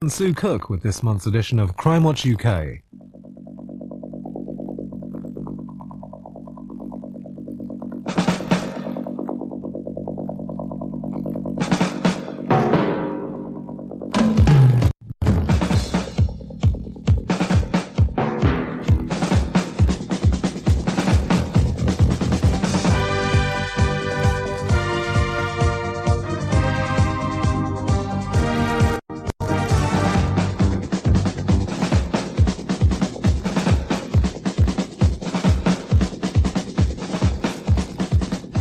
And Sue Cook with this month's edition of Crimewatch UK.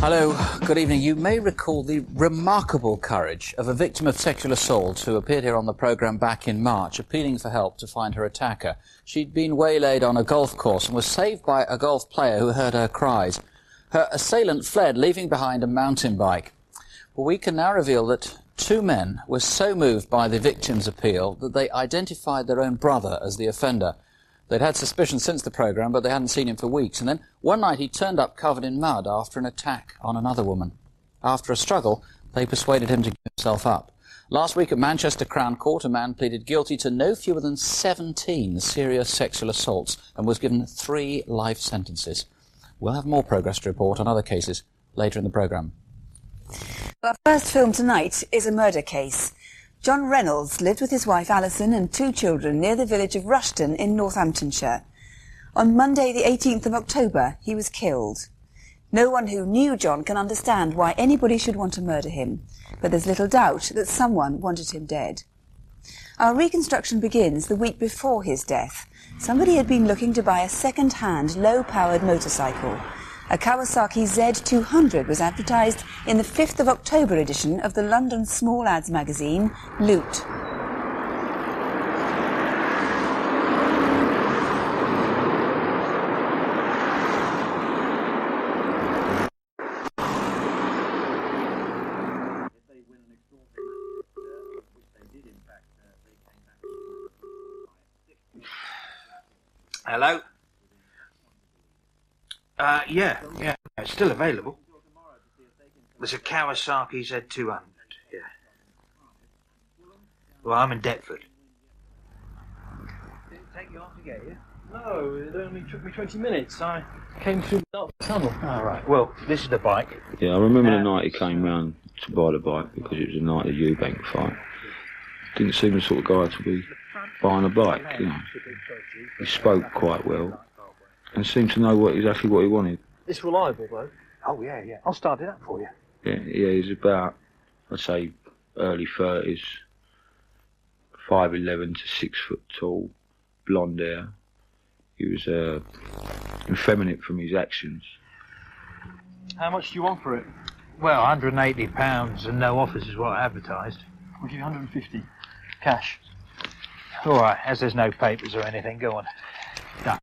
Hello, good evening. You may recall the remarkable courage of a victim of sexual assault who appeared here on the programme back in March, appealing for help to find her attacker. She'd been waylaid on a golf course and was saved by a golf player who heard her cries. Her assailant fled, leaving behind a mountain bike. Well, we can now reveal that two men were so moved by the victim's appeal that they identified their own brother as the offender. They'd had suspicion since the programme, but they hadn't seen him for weeks. And then one night he turned up covered in mud after an attack on another woman. After a struggle, they persuaded him to give himself up. Last week at Manchester Crown Court, a man pleaded guilty to no fewer than 17 serious sexual assaults and was given 3 life sentences. We'll have more progress to report on other cases later in the programme. Our first film tonight is a murder case. John Reynolds lived with his wife Alison and 2 children near the village of Rushden in Northamptonshire. On Monday the 18th of October, he was killed. No one who knew John can understand why anybody should want to murder him, but there's little doubt that someone wanted him dead. Our reconstruction begins the week before his death. Somebody had been looking to buy a second-hand, low-powered motorcycle. A Kawasaki Z200 was advertised in the 5th of October edition of the London small ads magazine, Loot. Hello? Yeah, it's still available. There's a Kawasaki Z200, yeah. Well, I'm in Deptford. Did it take you off to get you? No, it only took me 20 minutes. I came through the dark tunnel. All right, well, this is the bike. Yeah, I remember the night he came round to buy the bike because it was the night of the Eubank fight. Didn't seem the sort of guy to be buying a bike, you know. He spoke quite well and seemed to know exactly what he wanted. It's reliable, though. Oh, yeah. I'll start it up for you. Yeah, he's about, I'd say, early 30s, 5'11" to 6 foot tall, blonde hair. He was effeminate from his actions. How much do you want for it? Well, £180 and no offers is what I advertised. I'll give you 150. Cash. All right, as there's no papers or anything, go on. Done.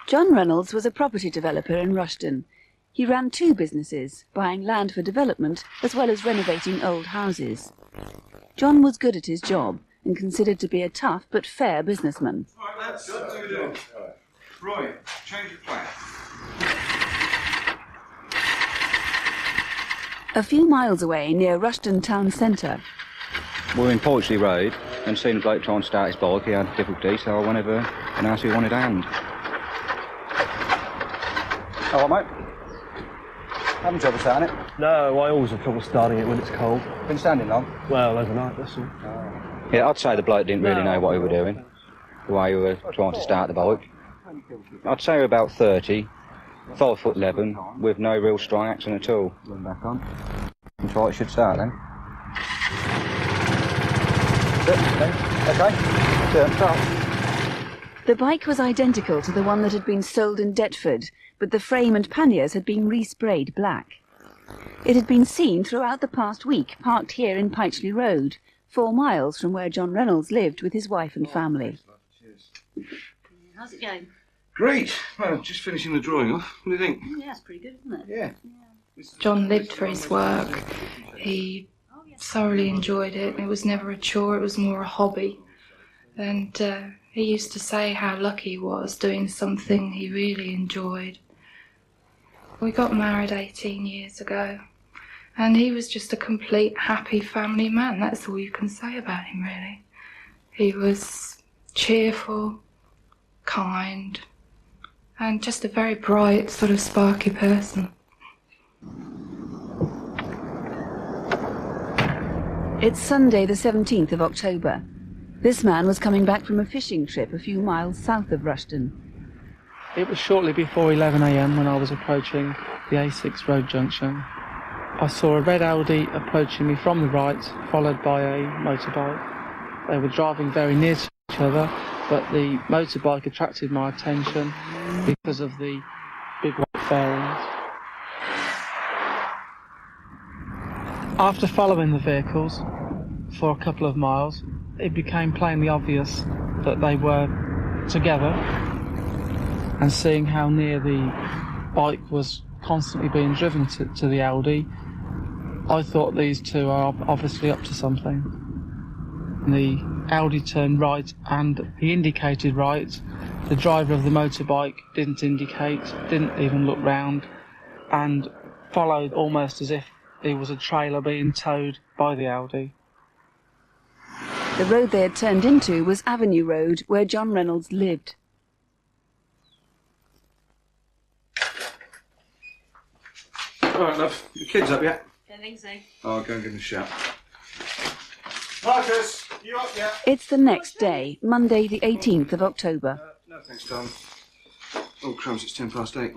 John Reynolds was a property developer in Rushden. He ran 2 businesses, buying land for development as well as renovating old houses. John was good at his job and considered to be a tough but fair businessman. Right, lads, what do we do? Roy, change of plan. A few miles away, near Rushden town centre, We were in Poetry Road and seen a bloke trying to start his bike. He had difficulty, so I went over and asked if he wanted a hand. All right, mate. Having trouble starting it? No, I always have trouble starting it when it's cold. Been standing long? Well, overnight, that's all. Yeah, I'd say the bloke didn't really know what he were doing, the way he were trying to start the bike. I'd say we're about 30, 5'11", with no real strong action at all. Run back on. And try it should start then. Okay. Start. the bike was identical to the one that had been sold in Deptford, but the frame and panniers had been resprayed black. It had been seen throughout the past week, parked here in Pytchley Road, 4 miles from where John Reynolds lived with his wife and family. How's it going? Great. Well, just finishing the drawing off. What do you think? Yeah, it's pretty good, isn't it? Yeah. John lived for his work. He thoroughly enjoyed it. It was never a chore, it was more a hobby. And he used to say how lucky he was doing something he really enjoyed. We got married 18 years ago. And he was just a complete happy family man. That's all you can say about him, really. He was cheerful, kind, and just a very bright, sort of sparky person. It's Sunday the 17th of October. This man was coming back from a fishing trip a few miles south of Rushden. It was shortly before 11 a.m. when I was approaching the A6 road junction. I saw a red Audi approaching me from the right, followed by a motorbike. They were driving very near to each other, but the motorbike attracted my attention because of the big white fairings. After following the vehicles for a couple of miles, it became plainly obvious that they were together, and seeing how near the bike was constantly being driven to the Audi, I thought these two are obviously up to something. The Audi turned right and he indicated right. The driver of the motorbike didn't indicate, didn't even look round, and followed almost as if he was a trailer being towed by the Audi. The road they had turned into was Avenue Road, where John Reynolds lived. All right, love. The kids up yet? Don't think so. Oh, I'll go and give them a shout. Marcus, you up yet? It's the next day, Monday the 18th of October. No, thanks, Tom. Oh, crumbs, it's 8:10.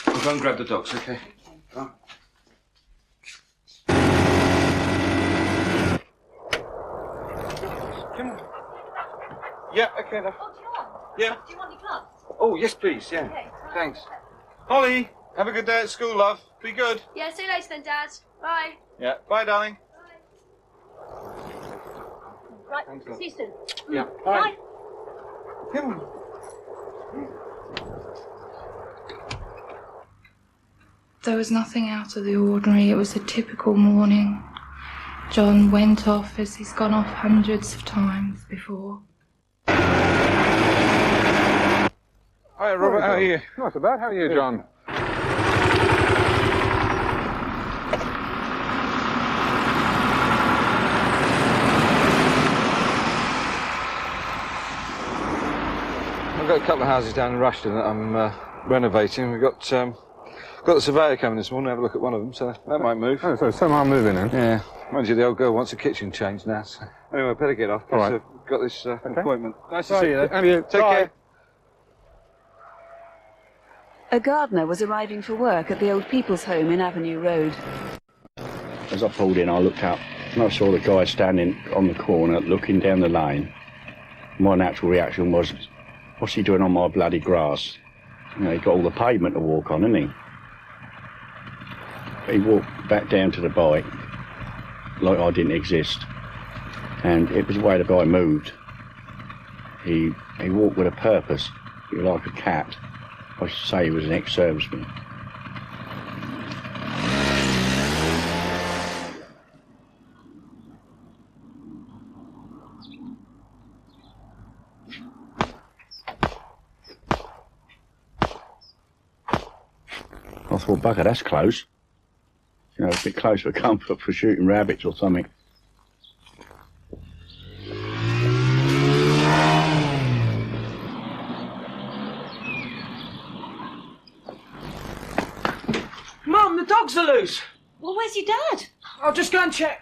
I'll go and grab the dogs, okay? Right. Come on. Yeah, okay, love. Oh, John. Yeah. Do you want your club? Oh, yes, please, yeah. Okay. Thanks. Holly, have a good day at school, love. Be good. Yeah, see you later then, Dad. Bye. Yeah, bye, darling. Right, Thanks, love. see you soon. Yeah, Bye. Come on. There was nothing out of the ordinary. It was a typical morning. John went off as he's gone off hundreds of times before. Hi, Robert, how are you? Not so bad. How are you, John? I've got a couple of houses down in Rushden that I'm renovating. We've got the surveyor coming this morning to have a look at one of them, so that might move. Oh, so some are moving in? Yeah. Mind you, the old girl wants a kitchen changed now, so... Anyway, I better get off, because All right. I've got this appointment. Nice to Right. see you, then. And you. Take Bye. care. A gardener was arriving for work at the old people's home in Avenue Road. As I pulled in, I looked up and I saw the guy standing on the corner looking down the lane. My natural reaction was, what's he doing on my bloody grass? You know, he got all the pavement to walk on, hasn't he? He walked back down to the bike like I didn't exist. And it was the way the guy moved. He walked with a purpose. He was like a cat. I should say he was an ex-serviceman. I thought, bugger, that's close. You know, a bit close for comfort for shooting rabbits or something. Mum, the dogs are loose. Well, where's your dad? I'll just go and check.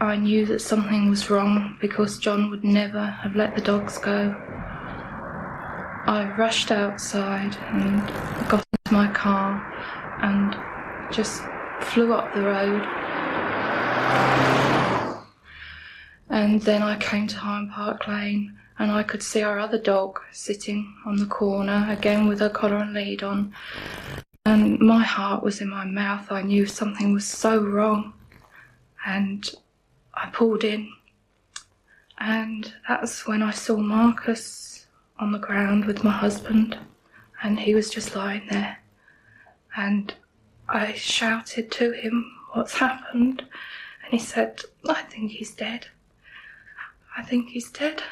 I knew that something was wrong because John would never have let the dogs go. I rushed outside and got into my car and just flew up the road. And then I came to Hyde Park Lane and I could see our other dog sitting on the corner, again with her collar and lead on. And my heart was in my mouth. I knew something was so wrong. And I pulled in. And that's when I saw Marcus on the ground with my husband. And he was just lying there. And I shouted to him, "What's happened?" And he said, "I think he's dead. I think he's dead."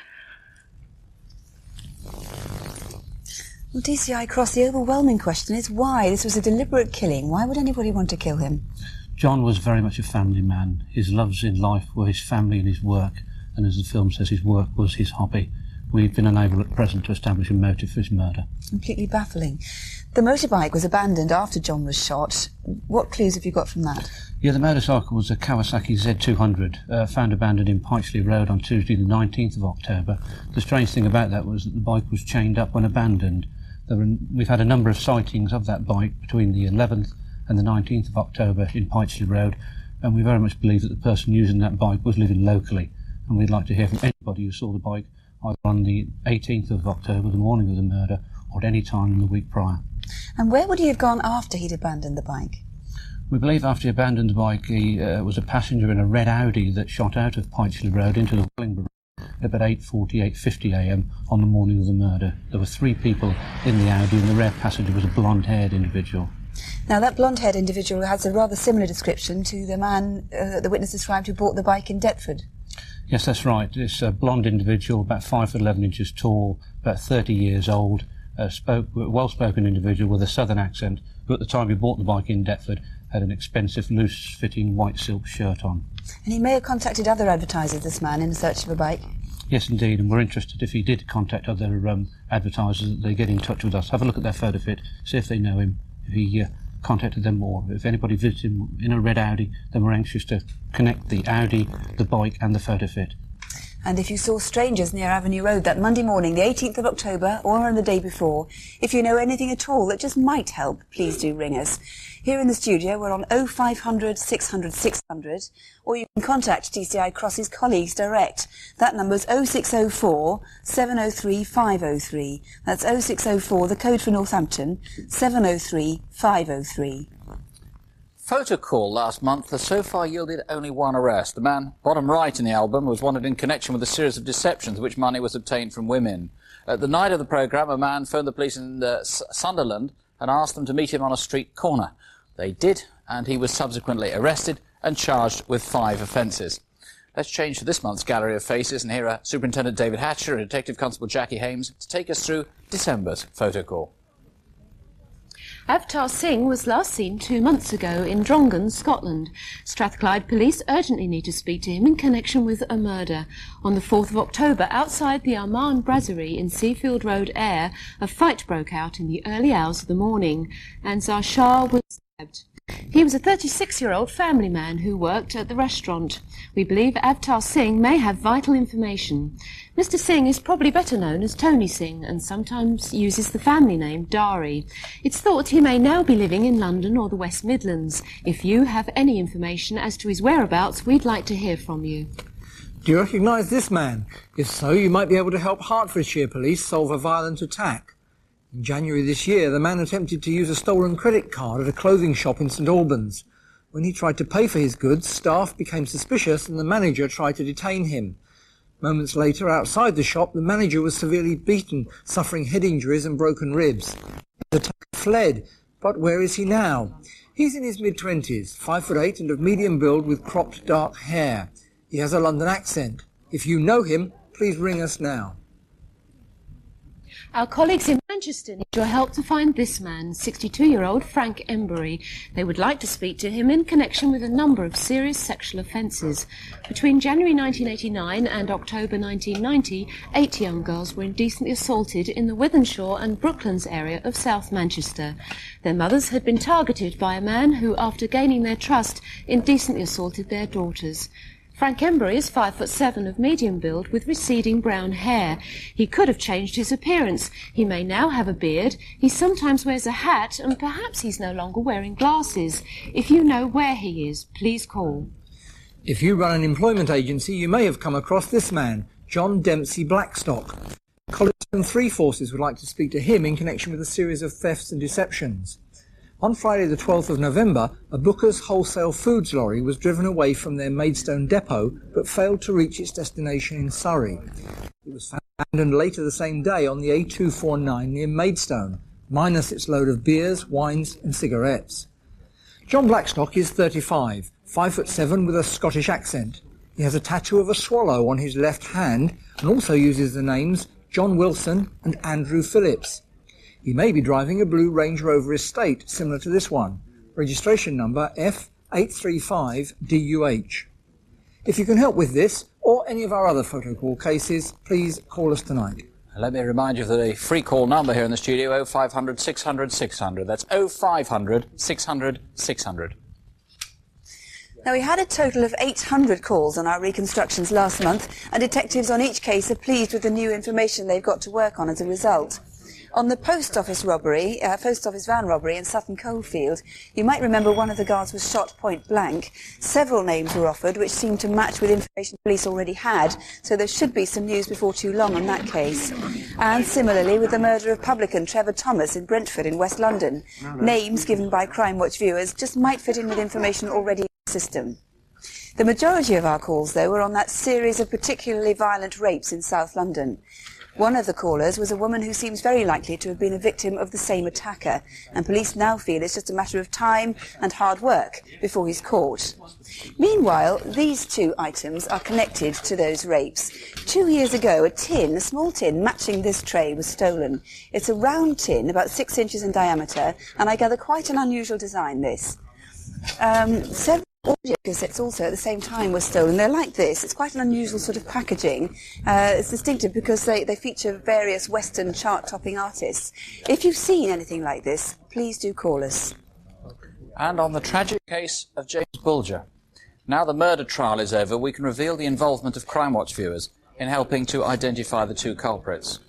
Well, DCI Cross, the overwhelming question is why? This was a deliberate killing. Why would anybody want to kill him? John was very much a family man. His loves in life were his family and his work, and as the film says, his work was his hobby. We've been unable at present to establish a motive for his murder. Completely baffling. The motorbike was abandoned after John was shot. What clues have you got from that? Yeah, the motorcycle was a Kawasaki Z200, found abandoned in Pytchley Road on Tuesday the 19th of October. The strange thing about that was that the bike was chained up when abandoned. We've had a number of sightings of that bike between the 11th and the 19th of October in Pytchley Road, and we very much believe that the person using that bike was living locally, and we'd like to hear from anybody who saw the bike either on the 18th of October, the morning of the murder, or at any time in the week prior. And where would he have gone after he'd abandoned the bike? We believe after he abandoned the bike, he was a passenger in a red Audi that shot out of Pytchley Road into the Wellingborough at about 8:50 a.m. on the morning of the murder. There were 3 people in the Audi, and the rear passenger was a blonde-haired individual. Now, that blonde-haired individual has a rather similar description to the man that the witness described who bought the bike in Deptford. Yes, that's right. This blonde individual, about 5 foot 11 inches tall, about 30 years old, well-spoken individual with a southern accent, who at the time he bought the bike in Deptford had an expensive, loose-fitting white silk shirt on. And he may have contacted other advertisers, this man, in search of a bike. Yes, indeed, and we're interested if he did contact other advertisers, that they get in touch with us, have a look at their photo fit, see if they know him, if he contacted them more. If anybody visits him in a red Audi, then we're anxious to connect the Audi, the bike and the photo fit. And if you saw strangers near Avenue Road that Monday morning, the 18th of October, or on the day before, if you know anything at all that just might help, please do ring us. Here in the studio, we're on 0500 600 600, or you can contact DCI Cross's colleagues direct. That number's 0604 703 503. That's 0604, the code for Northampton, 703 503. Photo call last month has so far yielded only one arrest. The man, bottom right in the album, was wanted in connection with a series of deceptions in which money was obtained from women. At the night of the programme, a man phoned the police in Sunderland and asked them to meet him on a street corner. They did, and he was subsequently arrested and charged with 5 offences. Let's change to this month's Gallery of Faces and hear Superintendent David Hatcher and Detective Constable Jackie Hames to take us through December's photo call. Avtar Singh was last seen 2 months ago in Drongan, Scotland. Strathclyde police urgently need to speak to him in connection with a murder. On the 4th of October, outside the Armagh Brasserie in Seafield Road, Ayr, a fight broke out in the early hours of the morning. Ansar Shah was stabbed. He was a 36-year-old family man who worked at the restaurant. We believe Avtar Singh may have vital information. Mr. Singh is probably better known as Tony Singh and sometimes uses the family name Dari. It's thought he may now be living in London or the West Midlands. If you have any information as to his whereabouts, we'd like to hear from you. Do you recognise this man? If so, you might be able to help Hertfordshire police solve a violent attack. In January this year, the man attempted to use a stolen credit card at a clothing shop in St Albans. When he tried to pay for his goods, staff became suspicious and the manager tried to detain him. Moments later, outside the shop, the manager was severely beaten, suffering head injuries and broken ribs. The attacker fled, but where is he now? He's in his mid-20s, 5'8" and of medium build with cropped dark hair. He has a London accent. If you know him, please ring us now. Our colleagues in Manchester need your help to find this man, 62-year-old Frank Embury. They would like to speak to him in connection with a number of serious sexual offences. Between January 1989 and October 1990, 8 young girls were indecently assaulted in the Wythenshawe and Brooklands area of South Manchester. Their mothers had been targeted by a man who, after gaining their trust, indecently assaulted their daughters. Frank Embury is 5'7" of medium build with receding brown hair. He could have changed his appearance. He may now have a beard. He sometimes wears a hat and perhaps he's no longer wearing glasses. If you know where he is, please call. If you run an employment agency, you may have come across this man, John Dempsey Blackstock. Colliston 3 Forces would like to speak to him in connection with a series of thefts and deceptions. On Friday the 12th of November, a Booker's wholesale foods lorry was driven away from their Maidstone depot but failed to reach its destination in Surrey. It was found abandoned later the same day on the A249 near Maidstone, minus its load of beers, wines and cigarettes. John Blackstock is 35, 5'7" with a Scottish accent. He has a tattoo of a swallow on his left hand and also uses the names John Wilson and Andrew Phillips. He may be driving a blue Range Rover Estate, similar to this one. Registration number F835DUH. If you can help with this, or any of our other photo call cases, please call us tonight. Let me remind you of the free call number here in the studio, 0500 600 600. That's 0500 600 600. Now, we had a total of 800 calls on our reconstructions last month, and detectives on each case are pleased with the new information they've got to work on as a result. On the post office van robbery in Sutton Coldfield, you might remember one of the guards was shot point blank. Several names were offered, which seemed to match with information police already had, so there should be some news before too long on that case. And similarly with the murder of publican Trevor Thomas in Brentford in West London. Names given by Crimewatch viewers just might fit in with information already in the system. The majority of our calls, though, were on that series of particularly violent rapes in South London. One of the callers was a woman who seems very likely to have been a victim of the same attacker, and police now feel it's just a matter of time and hard work before he's caught. Meanwhile, these two items are connected to those rapes. 2 years ago, a small tin matching this tray was stolen. It's a round tin, about 6 inches in diameter, and I gather quite an unusual design, this. Several audio cassettes also at the same time were stolen. They're like this. It's quite an unusual sort of packaging. It's distinctive because they feature various Western chart-topping artists. If you've seen anything like this, please do call us. And on the tragic case of James Bulger. Now the murder trial is over, we can reveal the involvement of Crimewatch viewers in helping to identify the two culprits.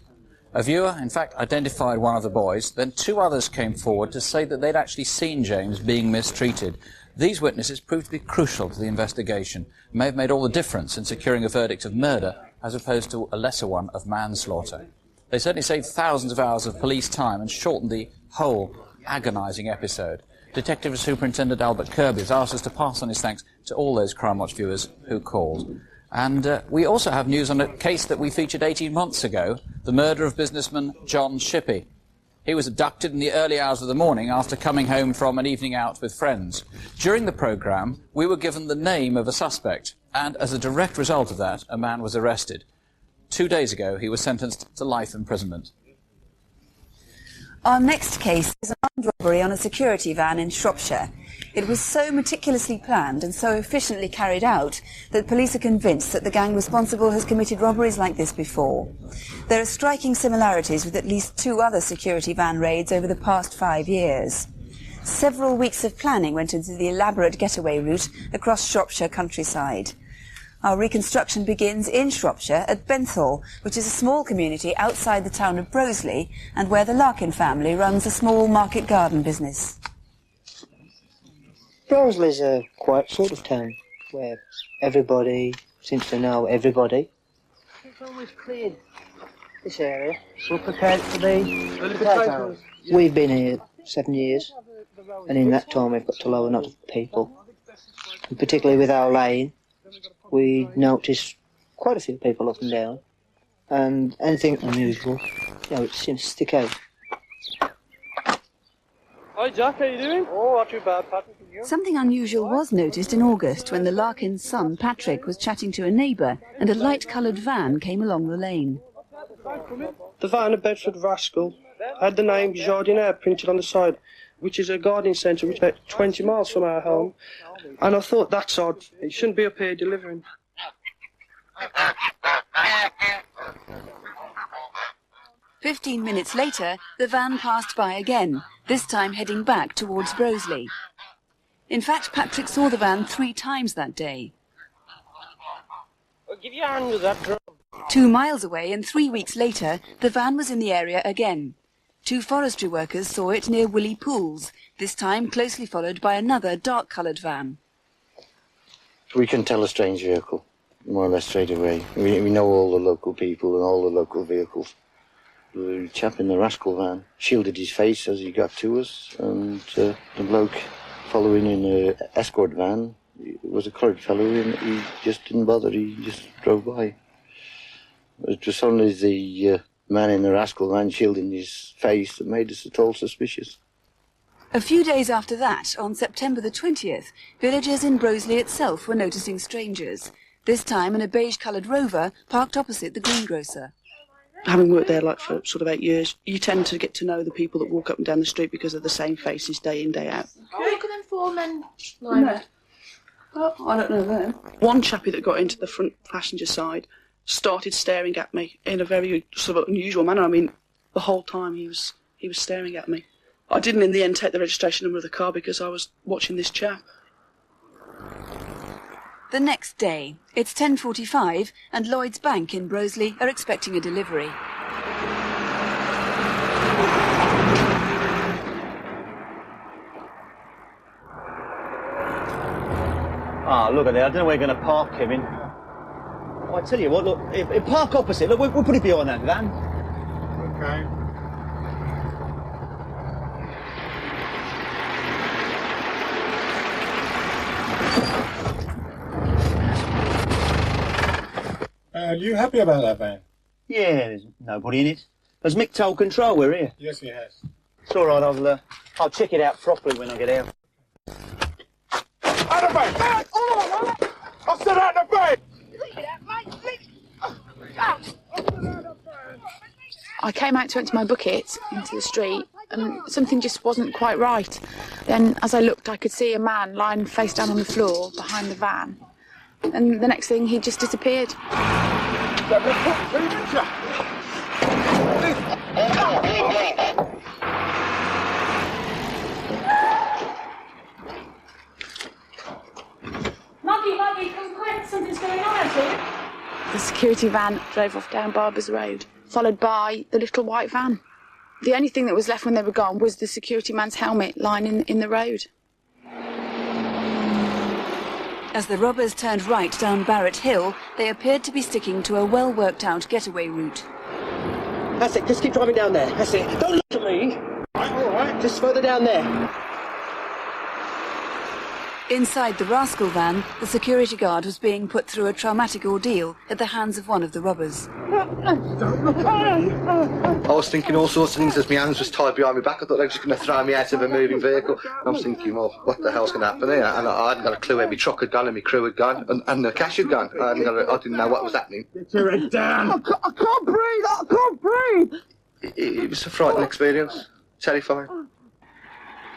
A viewer, in fact, identified one of the boys, then 2 others came forward to say that they'd actually seen James being mistreated. These witnesses proved to be crucial to the investigation, and may have made all the difference in securing a verdict of murder as opposed to a lesser one of manslaughter. They certainly saved thousands of hours of police time and shortened the whole agonising episode. Detective Superintendent Albert Kirby has asked us to pass on his thanks to all those Crimewatch viewers who called. And we also have news on a case that we featured 18 months ago, the murder of businessman John Shippey. He was abducted in the early hours of the morning after coming home from an evening out with friends. During the programme, we were given the name of a suspect, and as a direct result of that, a man was arrested. 2 days ago, he was sentenced to life imprisonment. Our next case is an armed robbery on a security van in Shropshire. It was so meticulously planned and so efficiently carried out that police are convinced that the gang responsible has committed robberies like this before. There are striking similarities with at least 2 other security van raids over the past 5 years. Several weeks of planning went into the elaborate getaway route across Shropshire countryside. Our reconstruction begins in Shropshire at Benthall, which is a small community outside the town of Broseley and where the Larkin family runs a small market garden business. Broseley's a quiet sort of town where everybody seems to know everybody. It's almost cleared this area. We're prepared for the potatoes. We've been here 7 years, and in that time we've got to lower a lot of people. And particularly with our lane, we noticed quite a few people up and down, and anything unusual, it seems to stick out. Hi Jack, how you doing? Oh, not too bad, Patrick. Something unusual was noticed in August when the Larkin's son, Patrick, was chatting to a neighbour and a light-coloured van came along the lane. The van at Bedford Rascal had the name Jardinier printed on the side, which is a gardening centre which is about 20 miles from our home. And I thought, that's odd. It shouldn't be up here delivering. 15 minutes later, the van passed by again, this time heading back towards Broseley. In fact, Patrick saw the van 3 times that day. I'll give you a hand with that drum. 2 miles away and 3 weeks later, the van was in the area again. 2 forestry workers saw it near Willey Pools, this time closely followed by another dark-coloured van. We can tell a strange vehicle, more or less straight away. We know all the local people and all the local vehicles. The chap in the Rascal van shielded his face as he got to us, and the bloke following in an escort van was a coloured fellow, and he just didn't bother, he just drove by. It was only the man in the Rascal van shielding his face that made us at all suspicious. A few days after that, on September the 20th, villagers in Broseley itself were noticing strangers, this time in a beige-coloured Rover parked opposite the greengrocer. having worked there like for sort of 8 years, you tend to get to know the people that walk up and down the street because they're the same faces day in, day out. Oh, look at them 4 men lying there. Oh, I don't know them. One chappie that got into the front passenger side started staring at me in a very sort of unusual manner. I mean, the whole time he was staring at me. I didn't in the end take the registration number of the car because I was watching this chap. The next day, it's 10:45 and Lloyd's Bank in Broseley are expecting a delivery. Ah, look at that. I don't know where you're going to park, Kevin. Oh, I tell you what, look, if park opposite, look, we'll put it behind that van. Okay. Are you happy about that van? Yeah, there's nobody in it. Has Mick told control we're here? Yes, he has. It's all right, I'll check it out properly when I get out. Out of bed! I said out of bed! I came out to empty my bucket into the street and something just wasn't quite right. Then as I looked I could see a man lying face down on the floor behind the van. And the next thing he just disappeared. Maggie, come quick, something's going on, Auntie. The security van drove off down Barber's Road, followed by the little white van. The only thing that was left when they were gone was the security man's helmet lying in the road. As the robbers turned right down Barrett Hill, they appeared to be sticking to a well-worked-out getaway route. That's it, just keep driving down there. That's it. Don't look at me. All right, just further down there. Inside the rascal van, the security guard was being put through a traumatic ordeal at the hands of one of the robbers. I was thinking all sorts of things as my hands was tied behind my back. I thought they were just going to throw me out of a moving vehicle. I was thinking, well, what the hell's going to happen here? And I hadn't got a clue where my truck had gone and my crew had gone and the cash had gone. I didn't know what was happening. Get your head down. I can't breathe. I can't breathe. It was a frightening experience. Terrifying.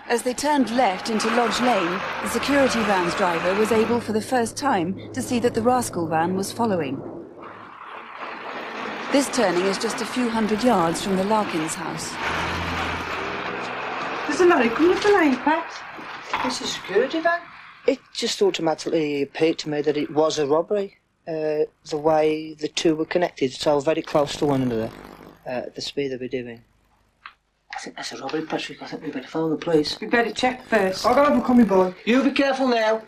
As they turned left into Lodge Lane, the security van's driver was able for the first time to see that the rascal van was following. This turning is just a few hundred yards from the Larkins house. There's a lorry coming up the lane, Pat. It's a security van. It just automatically appeared to me that it was a robbery. The way the two were connected, so very close to one another, at the speed they were doing. I think that's a robbery, Patrick. I think we better phone the police. We better check first. I'll go over and call me boy. You be careful now.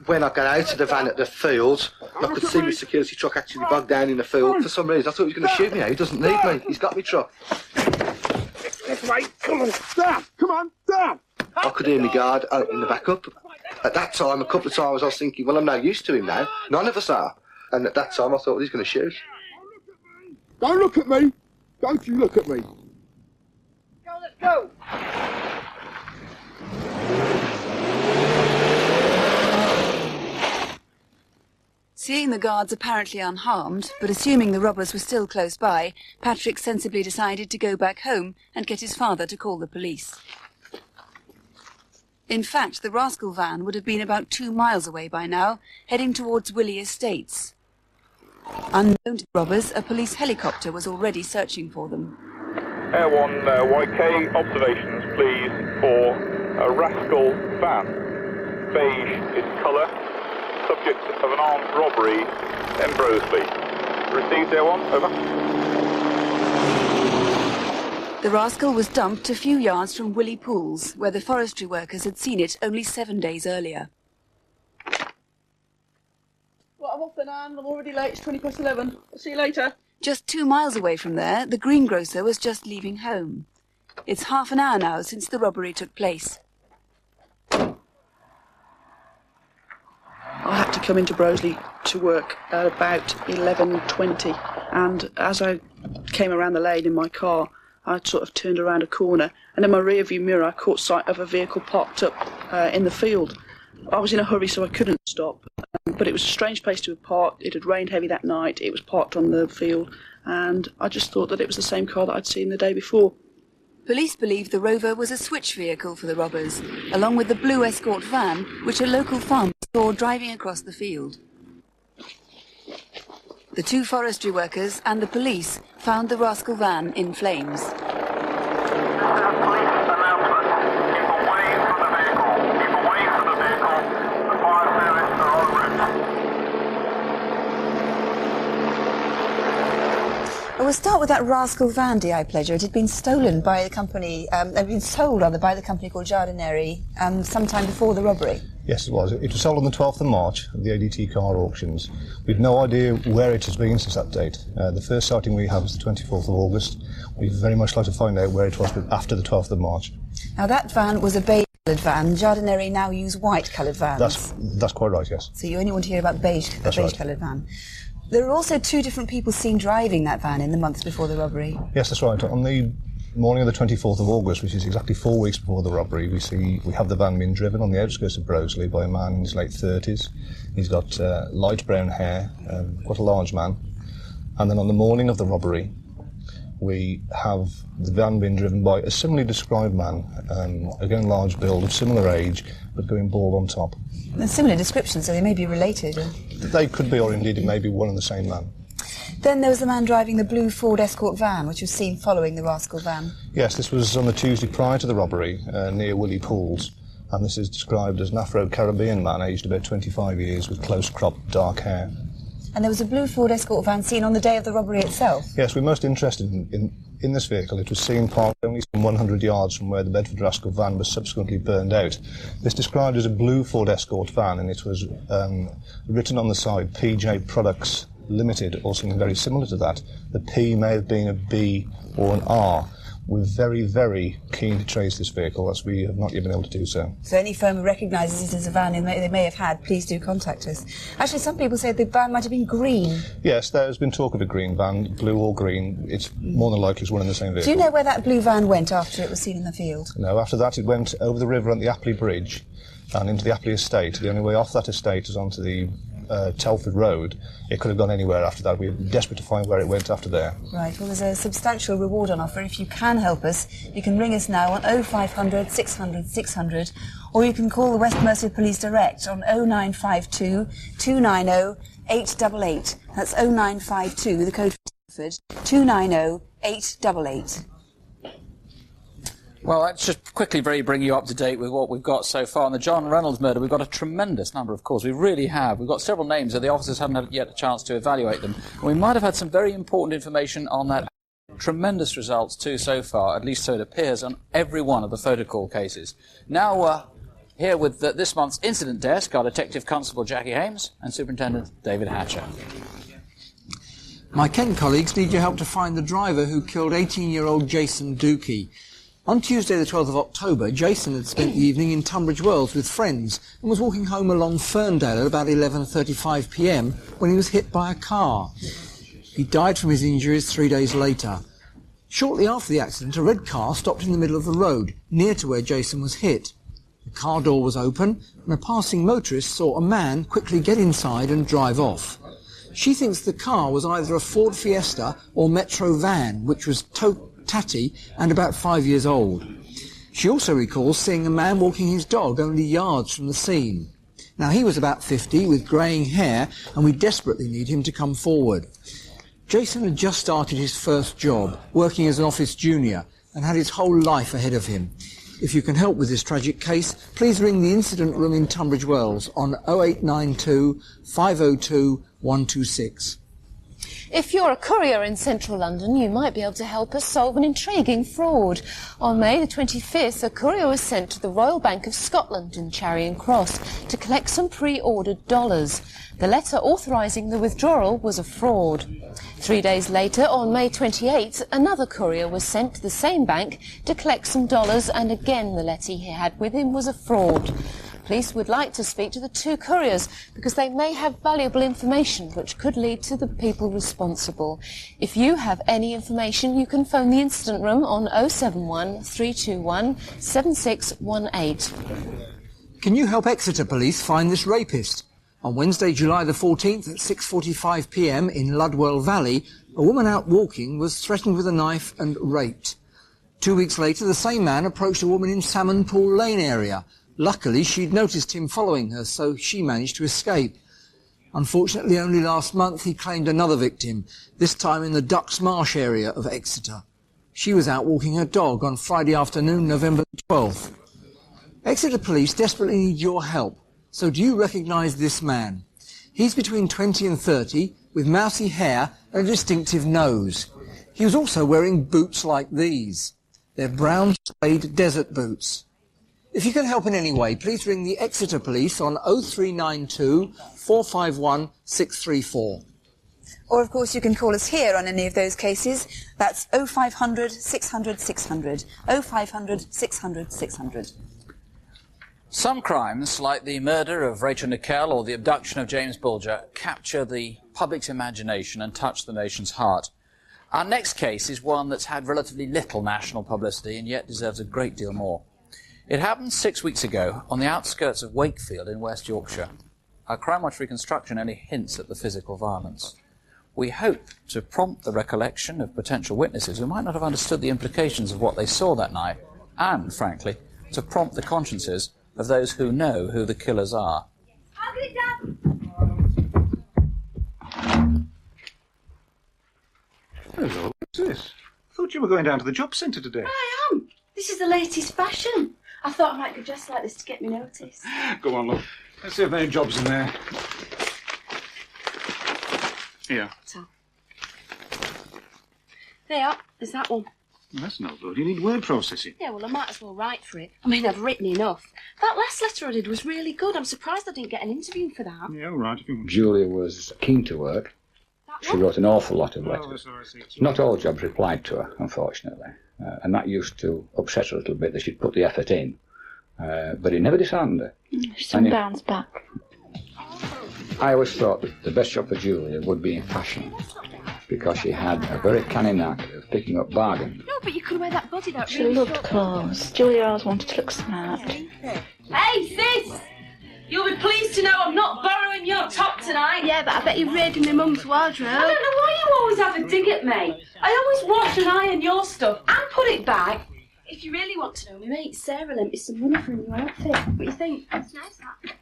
When I got out of the van at the field, I could see my security truck actually bogged down in the field. For some reason, I thought he was going to shoot me now. He doesn't need me. He's got me truck. This way, come on, down, come on, down. I could hear my guard opening the back up. At that time, a couple of times, I was thinking, well, I'm no used to him now. None of us are. And at that time, I thought, well, he's going to shoot. Don't look at me. Don't you look at me. Go, let's go. Seeing the guards apparently unharmed, but assuming the robbers were still close by, Patrick sensibly decided to go back home and get his father to call the police. In fact, the rascal van would have been about 2 miles away by now, heading towards Willey Estates. Unknown to the robbers, a police helicopter was already searching for them. Air 1 YK, observations please for a rascal van. Beige in colour, subject of an armed robbery in Broseley. Received Air 1, over. The rascal was dumped a few yards from Willey Pools, where the forestry workers had seen it only 7 days earlier. Well, I'm off then, Anne. I'm already late. It's 11:20. I'll see you later. Just 2 miles away from there, the greengrocer was just leaving home. It's half an hour now since the robbery took place. I had to come into Broseley to work at about 11:20, and as I came around the lane in my car, I sort of turned around a corner, and in my rear view mirror I caught sight of a vehicle parked up in the field. I was in a hurry, so I couldn't stop, but it was a strange place to have parked. It had rained heavy that night, it was parked on the field, and I just thought that it was the same car that I'd seen the day before. Police believe the Rover was a switch vehicle for the robbers, along with the blue escort van, which a local farmer saw driving across the field. The two forestry workers and the police found the rascal van in flames. We'll start with that rascal van, DI Pleasure. It had been stolen by the company, had been sold rather by the company called Jardineri sometime before the robbery. Yes, it was. It was sold on the 12th of March at the ADT car auctions. We've no idea where it has been since that date. The first sighting we have was the 24th of August. We'd very much like to find out where it was after the 12th of March. Now that van was a beige-coloured van. Jardineri now use white-coloured vans. That's quite right, yes. So you only want to hear about the beige-coloured van. There are also two different people seen driving that van in the months before the robbery. Yes, that's right. On the morning of the 24th of August, which is exactly 4 weeks before the robbery, we have the van being driven on the outskirts of Broseley by a man in his late 30s. He's got light brown hair, quite a large man. And then on the morning of the robbery, we have the van being driven by a similarly described man, again large build, of similar age, but going bald on top. They're similar descriptions, so they may be related. They could be, or indeed it may be one and the same man. Then there was the man driving the blue Ford Escort van, which was seen following the rascal van. Yes, this was on the Tuesday prior to the robbery, near Willie Pools, and this is described as an Afro-Caribbean man aged about 25 years with close-cropped dark hair. And there was a blue Ford Escort van seen on the day of the robbery itself? Yes, we're most interested in this vehicle. It was seen parked only some 100 yards from where the Bedford Rascal van was subsequently burned out. It's described as a blue Ford Escort van, and it was written on the side, PJ Products Limited, or something very similar to that. The P may have been a B or an R. We're very, very keen to trace this vehicle, as we have not yet been able to do so. So any firm who recognises it as a van they may have had, please do contact us. Actually, some people say the van might have been green. Yes, there's been talk of a green van, blue or green. It's more than likely it's one and the same vehicle. Do you know where that blue van went after it was seen in the field? No, after that it went over the river on the Apley Bridge and into the Apley Estate. The only way off that estate is onto the Telford Road. It could have gone anywhere after that. We're desperate to find where it went after there. Right, well, there's a substantial reward on offer. If you can help us, you can ring us now on 0500 600 600, or you can call the West Mercia Police direct on 0952 290 888. That's 0952, the code for Telford, 290 888. Well, let's just quickly bring you up to date with what we've got so far. On the John Reynolds murder, we've got a tremendous number, of course. We really have. We've got several names that the officers haven't had yet a chance to evaluate them. And we might have had some very important information on that. Tremendous results, too, so far, at least so it appears, on every one of the photo call cases. Now, here with this month's incident desk are Detective Constable Jackie Hames and Superintendent David Hatcher. My Kent colleagues need your help to find the driver who killed 18-year-old Jason Dookie. On Tuesday the 12th of October, Jason had spent the evening in Tunbridge Wells with friends and was walking home along Ferndale at about 11:35 p.m. when he was hit by a car. He died from his injuries 3 days later. Shortly after the accident, a red car stopped in the middle of the road, near to where Jason was hit. The car door was open and a passing motorist saw a man quickly get inside and drive off. She thinks the car was either a Ford Fiesta or Metro van, which was tatty and about 5 years old. She also recalls seeing a man walking his dog only yards from the scene. Now, he was about 50 with greying hair, and we desperately need him to come forward. Jason had just started his first job, working as an office junior, and had his whole life ahead of him. If you can help with this tragic case, please ring the incident room in Tunbridge Wells on 0892 502 126. If you're a courier in central London, you might be able to help us solve an intriguing fraud. On May the 25th, a courier was sent to the Royal Bank of Scotland in Charing Cross to collect some pre-ordered dollars. The letter authorising the withdrawal was a fraud. 3 days later, on May 28th, another courier was sent to the same bank to collect some dollars, and again the letter he had with him was a fraud. Police would like to speak to the two couriers because they may have valuable information which could lead to the people responsible. If you have any information, you can phone the incident room on 071 321 7618. Can you help Exeter Police find this rapist? On Wednesday, July the 14th at 6:45 p.m. in Ludwell Valley, a woman out walking was threatened with a knife and raped. 2 weeks later, the same man approached a woman in Salmon Pool Lane area. Luckily, she'd noticed him following her, so she managed to escape. Unfortunately, only last month he claimed another victim, this time in the Ducks Marsh area of Exeter. She was out walking her dog on Friday afternoon, November 12th. Exeter Police desperately need your help. So do you recognise this man? He's between 20 and 30, with mousy hair and a distinctive nose. He was also wearing boots like these. They're brown suede desert boots. If you can help in any way, please ring the Exeter Police on 0392 451 634. Or, of course, you can call us here on any of those cases. That's 0500 600 600. 0500 600 600. Some crimes, like the murder of Rachel Nickel or the abduction of James Bulger, capture the public's imagination and touch the nation's heart. Our next case is one that's had relatively little national publicity and yet deserves a great deal more. It happened 6 weeks ago on the outskirts of Wakefield in West Yorkshire. Our Crimewatch reconstruction only hints at the physical violence. We hope to prompt the recollection of potential witnesses who might not have understood the implications of what they saw that night, and, frankly, to prompt the consciences of those who know who the killers are. I'll get it done. Hello, what's this? I thought you were going down to the job centre today. I am. This is the latest fashion. I thought I might go dressed like this to get me noticed. Go on, look. Let's see if there are any jobs in there. Here. So. There, there's that one. Well, that's no good. You need word processing. Yeah, well, I might as well write for it. I mean, I've written enough. That last letter I did was really good. I'm surprised I didn't get an interview for that. Yeah, all right. If you want. Julia was keen to work. She wrote an awful lot of letters. Not all jobs replied to her, unfortunately. And that used to upset her a little bit that she'd put the effort in. But it never disheartened her. She soon bounced back. I always thought that the best job for Julia would be in fashion, because she had a very canny knack of picking up bargains. No, but you could wear that body, that She loved clothes. Julia always wanted to look smart. Hey, sis! You'll be pleased to know I'm not borrowing your top tonight. Yeah, but I bet you're raiding my mum's wardrobe. I don't know why you always have a dig at me. I always wash and iron your stuff and put it back. If you really want to know, my mate Sarah lent me some money for a new outfit. What do you think? It's nice, that.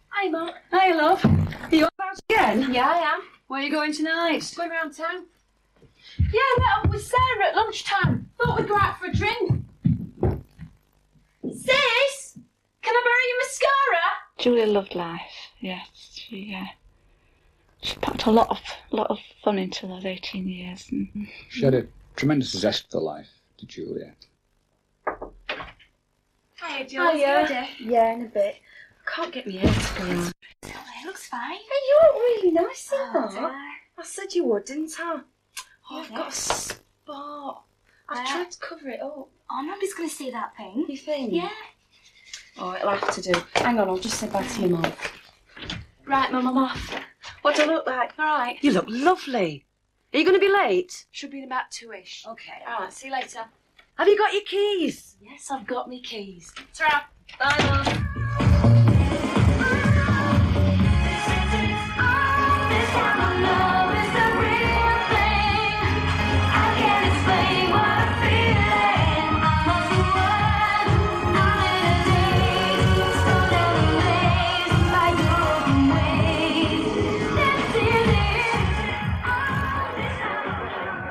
Hi, Mum. Hi, love. Are you out again? Yeah, I am. Where are you going tonight? Going round town. Yeah, I met up with Sarah at lunchtime. Thought we'd go out for a drink. Sis! Can I borrow your mascara? Julia loved life, yes. She packed a lot of fun into those 18 years. Mm-hmm. She had a tremendous zest for life, did Julia. Hiya, Julia. Hiya. Yeah, in a bit. Can't get my hair to go. It looks fine. Hey, you look really nice in that. I said you would, didn't I? Oh, I've got a spot. I've tried to cover it up. Oh, nobody's going to see that thing. You think? Yeah. Oh, it'll have to do. Hang on, I'll just say bye to your mum. Right, Mum, I'm off. What do I look like? All right. You look lovely. Are you going to be late? Should be in about 2-ish. OK, all right, see you later. Have you got your keys? Yes, I've got my keys. Ta-ra. Bye, Mum.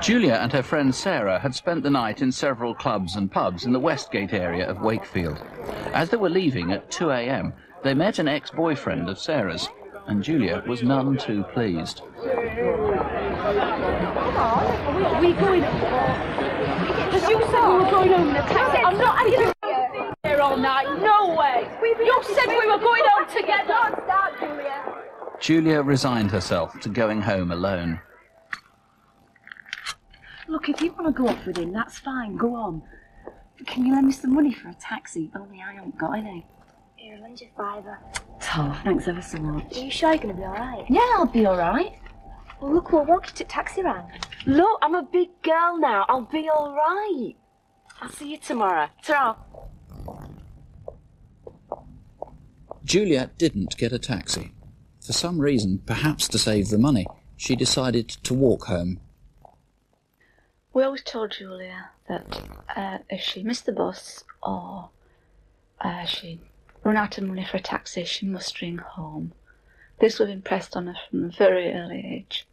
Julia and her friend Sarah had spent the night in several clubs and pubs in the Westgate area of Wakefield. As they were leaving at 2 a.m, they met an ex-boyfriend of Sarah's, and Julia was none too pleased. Are we going? Because you said we were going home in a taxi. I'm not having here all night. No way. You said we were going home together. Don't start, Julia. Julia resigned herself to going home alone. Look, if you want to go off with him, that's fine. Go on. Can you lend me some money for a taxi? Only I haven't got any. Here, I'll lend you £5. Oh, thanks ever so much. Are you sure you're going to be alright? Yeah, I'll be alright. Well, look, we'll walk you to taxi rank. Look, I'm a big girl now. I'll be alright. I'll see you tomorrow. Ta-ra. Julia didn't get a taxi. For some reason, perhaps to save the money, she decided to walk home. We always told Julia that if she missed the bus or she'd run out of money for a taxi, she must ring home. This was impressed on her from a very early age.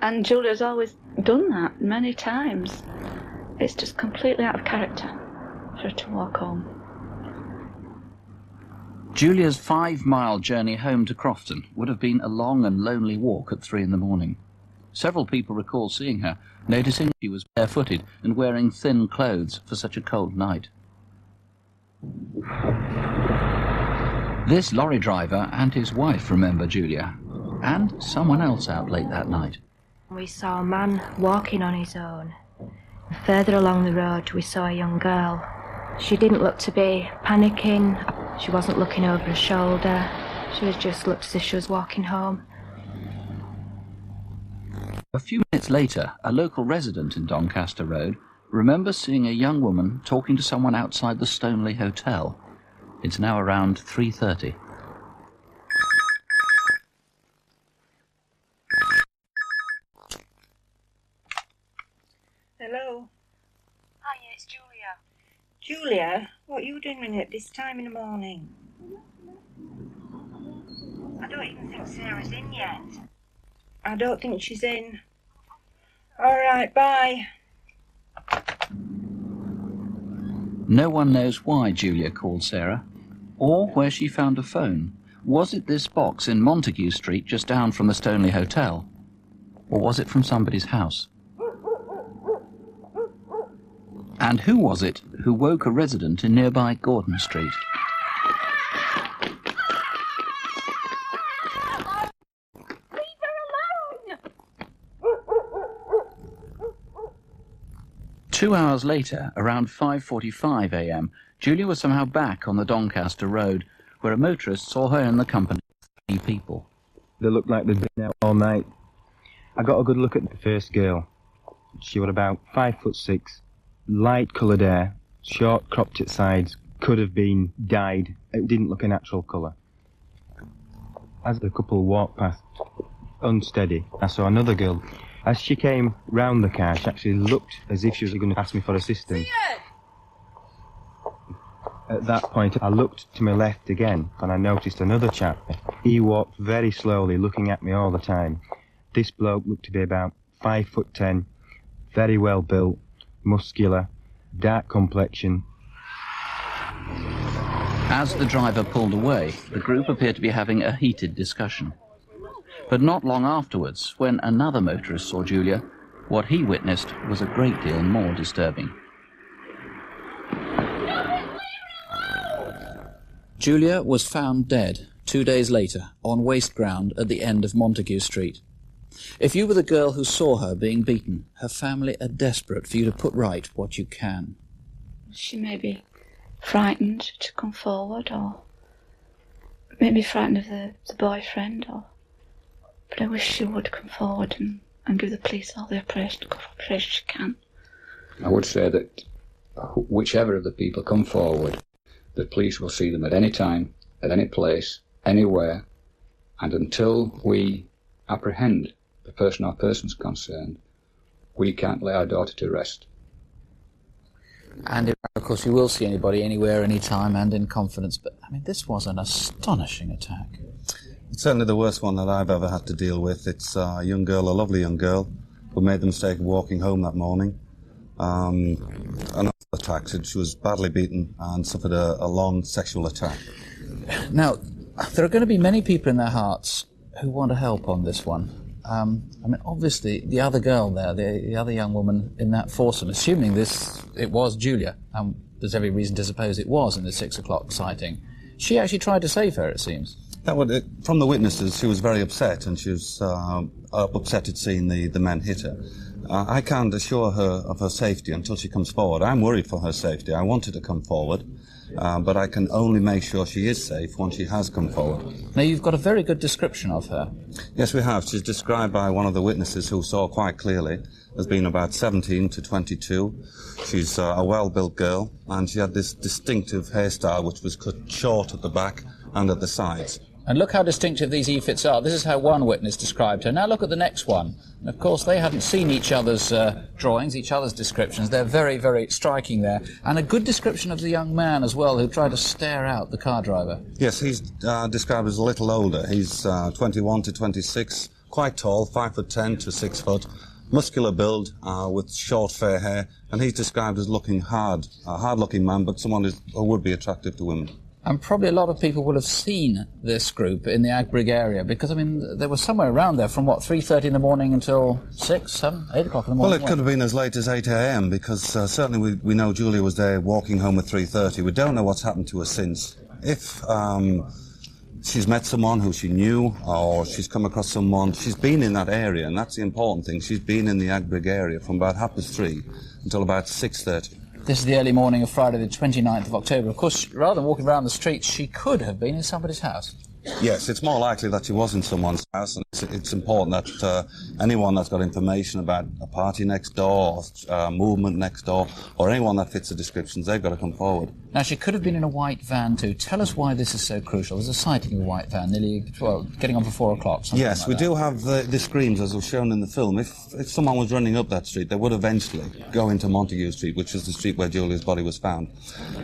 And Julia's always done that many times. It's just completely out of character for her to walk home. Julia's 5-mile journey home to Crofton would have been a long and lonely walk at 3 in the morning. Several people recall seeing her, noticing she was barefooted and wearing thin clothes for such a cold night. This lorry driver and his wife remember Julia, and someone else out late that night. We saw a man walking on his own. Further along the road, we saw a young girl. She didn't look to be panicking. She wasn't looking over her shoulder. She was just looked as if she was walking home. A few minutes later, a local resident in Doncaster Road remembers seeing a young woman talking to someone outside the Stoneleigh Hotel. It's now around 3:30. Hello. Hiya, it's Julia. Julia, what are you doing at this time in the morning? I don't even think Sarah's in yet. I don't think she's in. All right, bye. No one knows why Julia called Sarah, or where she found a phone. Was it this box in Montague Street just down from the Stoneleigh Hotel? Or was it from somebody's house? And who was it who woke a resident in nearby Gordon Street? Leave her alone! 2 hours later, around 5:45 a.m, Julia was somehow back on the Doncaster Road, where a motorist saw her in the company of 3 people. They looked like they'd been out all night. I got a good look at the first girl. She was about 5'6", light coloured hair, short cropped at sides, could have been dyed. It didn't look a natural colour. As the couple walked past, unsteady, I saw another girl. As she came round the car, she actually looked as if she was going to ask me for assistance. At that point, I looked to my left again, and I noticed another chap. He walked very slowly, looking at me all the time. This bloke looked to be about 5'10", very well built, muscular, dark complexion. As the driver pulled away, the group appeared to be having a heated discussion. But not long afterwards, when another motorist saw Julia, what he witnessed was a great deal more disturbing. Julia was found dead 2 days later on waste ground at the end of Montague Street. If you were the girl who saw her being beaten, her family are desperate for you to put right what you can. She may be frightened to come forward, or maybe frightened of the boyfriend, but I wish she would come forward and give the police all the operation she can. I would say that whichever of the people come forward, the police will see them at any time, at any place, anywhere, and until we apprehend the person or persons concerned, we can't lay our daughter to rest. And of course you will see anybody anywhere, anytime, and in confidence, but I mean, this was an astonishing attack. It's certainly the worst one that I've ever had to deal with. It's a young girl, a lovely young girl, who made the mistake of walking home that morning. Another attack, she was badly beaten and suffered a long sexual attack. Now, there are going to be many people in their hearts who want to help on this one. I mean, obviously, the other girl there, the other young woman in that foursome, assuming it was Julia, and there's every reason to suppose it was in the 6 o'clock sighting, she actually tried to save her, it seems. From the witnesses, she was very upset, and she was upset at seeing the men hit her. I can't assure her of her safety until she comes forward. I'm worried for her safety. I want her to come forward. but I can only make sure she is safe once she has come forward. Now, you've got a very good description of her. Yes, we have. She's described by one of the witnesses who saw quite clearly as being about 17 to 22. She's a well-built girl, and she had this distinctive hairstyle which was cut short at the back and at the sides. And look how distinctive these E-fits are. This is how one witness described her. Now look at the next one. And of course, they hadn't seen each other's drawings, each other's descriptions. They're very, very striking there. And a good description of the young man as well, who tried to stare out the car driver. Yes, he's described as a little older. He's 21 to 26, quite tall, 5'10" to 6 foot, muscular build, with short fair hair, and he's described as looking hard, a hard-looking man, but someone who would be attractive to women. And probably a lot of people will have seen this group in the Agbrigg area, because, I mean, they were somewhere around there from, what, 3:30 in the morning until 6, 7, 8 o'clock in the morning? Well, it could have been as late as 8 a.m, because certainly we know Julia was there walking home at 3:30. We don't know what's happened to her since. If she's met someone who she knew, or she's come across someone, she's been in that area, and that's the important thing. She's been in the Agbrigg area from about 3:30 until about 6:30. This is the early morning of Friday the 29th of October. Of course, rather than walking around the streets, she could have been in somebody's house. Yes, it's more likely that she was in someone's house, and it's important that anyone that's got information about a party next door, or movement next door, or anyone that fits the descriptions, they've got to come forward. Now, she could have been in a white van too. Tell us why this is so crucial. There's a sighting of a white van, getting on for 4 o'clock. Yes, like we that. do have the screams, as was shown in the film. If someone was running up that street, they would eventually go into Montague Street, which is the street where Julia's body was found.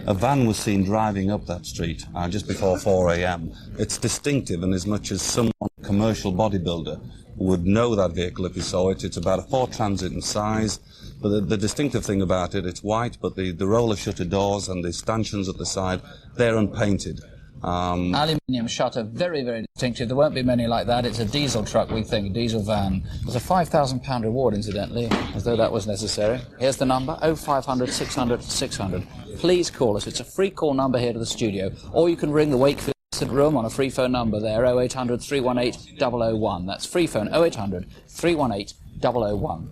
A van was seen driving up that street just before 4 a.m. It's distinctive, and as much as someone, a commercial bodybuilder, would know that vehicle if he saw it. It's about a Ford Transit in size, but the distinctive thing about it, it's white, but the roller shutter doors and the stanchions at the side, they're unpainted. Aluminium shutter, very, very distinctive. There won't be many like that. It's a diesel truck, we think, a diesel van. There's a £5,000 reward, incidentally, as though that was necessary. Here's the number, 0500 600 600. Please call us. It's a free call number here to the studio, or you can ring the Wakefield room on a free phone number there, 0800 318 001. That's free phone, 0800 318 001.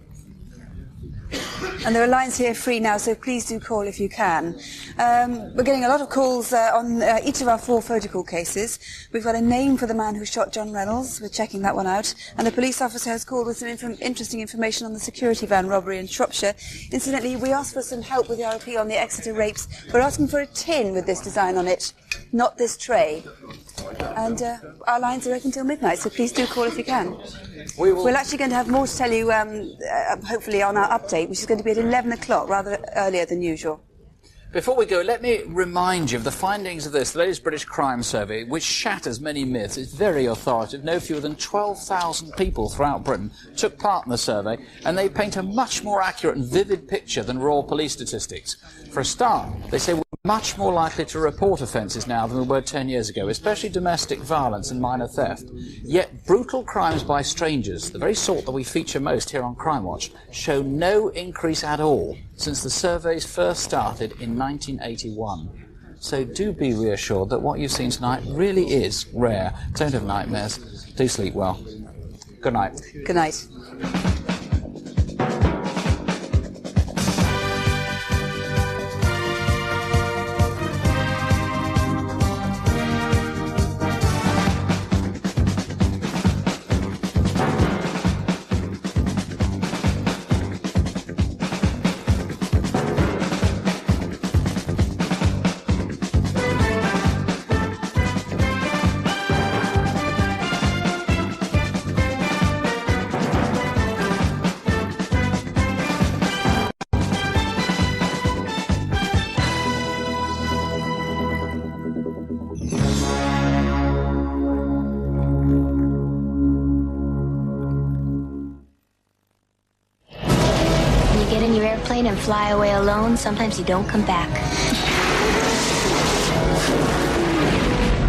And there are lines here free now, so please do call if you can. We're getting a lot of calls on each of our 4 photocall cases. We've got a name for the man who shot John Reynolds. We're checking that one out. And a police officer has called with some interesting information on the security van robbery in Shropshire. Incidentally, we asked for some help with the RP on the Exeter rapes. We're asking for a tin with this design on it, not this tray. And our lines are open till midnight, so please do call if you can. We're actually going to have more to tell you, hopefully, on our update, which is going to be at 11 o'clock, rather earlier than usual. Before we go, let me remind you of the findings of this, the latest British crime survey, which shatters many myths. It's very authoritative. No fewer than 12,000 people throughout Britain took part in the survey, and they paint a much more accurate and vivid picture than raw police statistics. For a start, they say we're much more likely to report offences now than we were 10 years ago, especially domestic violence and minor theft. Yet brutal crimes by strangers, the very sort that we feature most here on Crimewatch, show no increase at all since the surveys first started in 1981. So do be reassured that what you've seen tonight really is rare. Don't have nightmares. Do sleep well. Good night. Good night. And fly away alone, sometimes you don't come back.